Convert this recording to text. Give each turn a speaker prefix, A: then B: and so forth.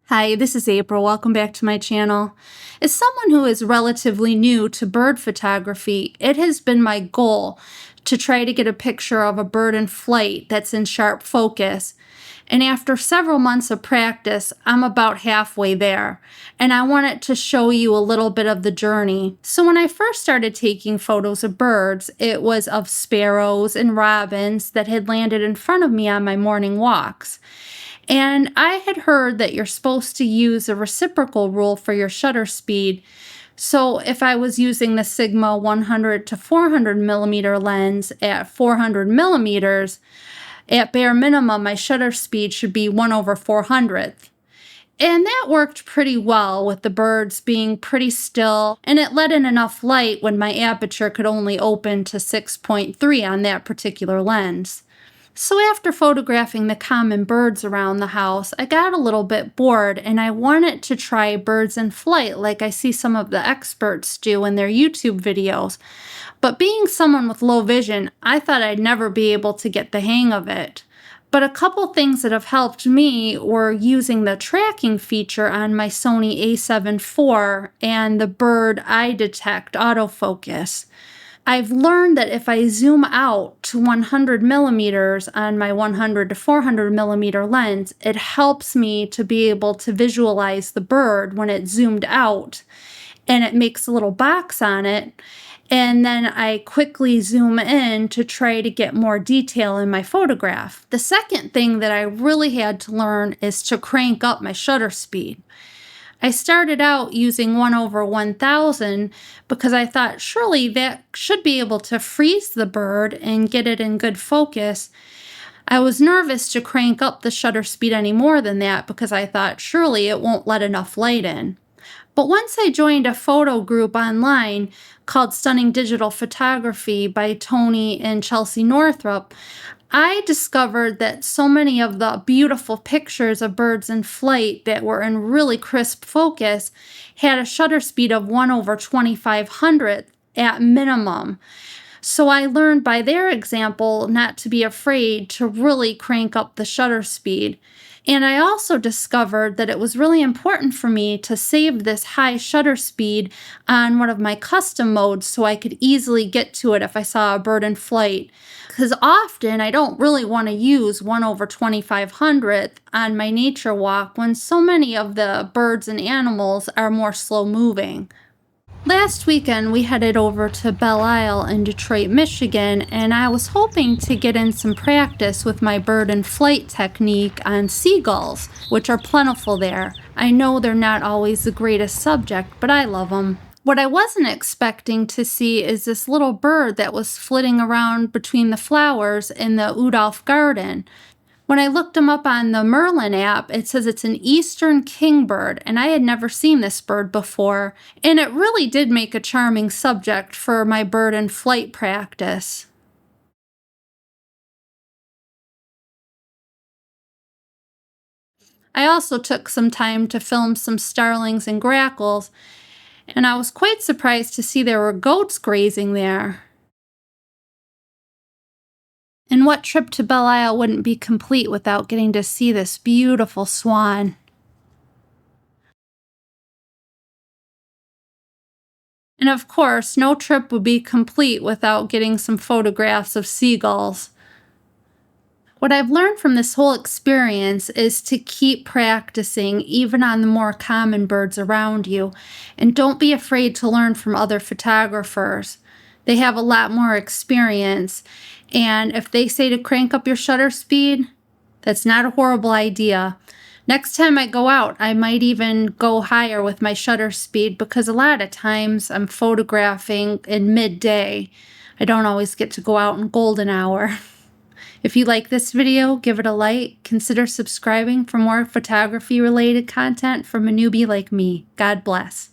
A: Hi, this is April. Welcome back to my channel. As someone who is relatively new to bird photography, it has been my goal to try to get a picture of a bird in flight that's in sharp focus. And after several months of practice, I'm about halfway there. And I wanted to show you a little bit of the journey. So when I first started taking photos of birds, it was of sparrows and robins that had landed in front of me on my morning walks. And I had heard that you're supposed to use a reciprocal rule for your shutter speed. So if I was using the Sigma 100 to 400 millimeter lens at 400 millimeters, at bare minimum, my shutter speed should be 1/400th. And that worked pretty well with the birds being pretty still, and it let in enough light when my aperture could only open to 6.3 on that particular lens. So after photographing the common birds around the house, I got a little bit bored and I wanted to try birds in flight like I see some of the experts do in their YouTube videos. But being someone with low vision, I thought I'd never be able to get the hang of it. But a couple things that have helped me were using the tracking feature on my Sony A7 IV and the bird eye detect autofocus. I've learned that if I zoom out to 100 millimeters on my 100 to 400 millimeter lens, it helps me to be able to visualize the bird when it's zoomed out, and it makes a little box on it. And then I quickly zoom in to try to get more detail in my photograph. The second thing that I really had to learn is to crank up my shutter speed. I started out using 1/1000 because I thought surely that should be able to freeze the bird and get it in good focus. I was nervous to crank up the shutter speed any more than that because I thought surely it won't let enough light in. But once I joined a photo group online called Stunning Digital Photography by Tony and Chelsea Northrup, I discovered that so many of the beautiful pictures of birds in flight that were in really crisp focus had a shutter speed of 1/2500th at minimum. So I learned by their example not to be afraid to really crank up the shutter speed. And I also discovered that it was really important for me to save this high shutter speed on one of my custom modes so I could easily get to it if I saw a bird in flight. Because often I don't really want to use 1/2500th on my nature walk when so many of the birds and animals are more slow moving. Last weekend, we headed over to Belle Isle in Detroit, Michigan, and I was hoping to get in some practice with my bird in flight technique on seagulls, which are plentiful there. I know they're not always the greatest subject, but I love them. What I wasn't expecting to see is this little bird that was flitting around between the flowers in the Udolph Garden. When I looked him up on the Merlin app, it says it's an eastern kingbird, and I had never seen this bird before, and it really did make a charming subject for my bird in flight practice. I also took some time to film some starlings and grackles, and I was quite surprised to see there were goats grazing there. And what trip to Belle Isle wouldn't be complete without getting to see this beautiful swan? And of course, no trip would be complete without getting some photographs of seagulls. What I've learned from this whole experience is to keep practicing even on the more common birds around you, and don't be afraid to learn from other photographers. They have a lot more experience, and if they say to crank up your shutter speed, that's not a horrible idea. Next time I go out, I might even go higher with my shutter speed because a lot of times I'm photographing in midday. I don't always get to go out in golden hour. If you like this video, give it a like. Consider subscribing for more photography-related content from a newbie like me. God bless.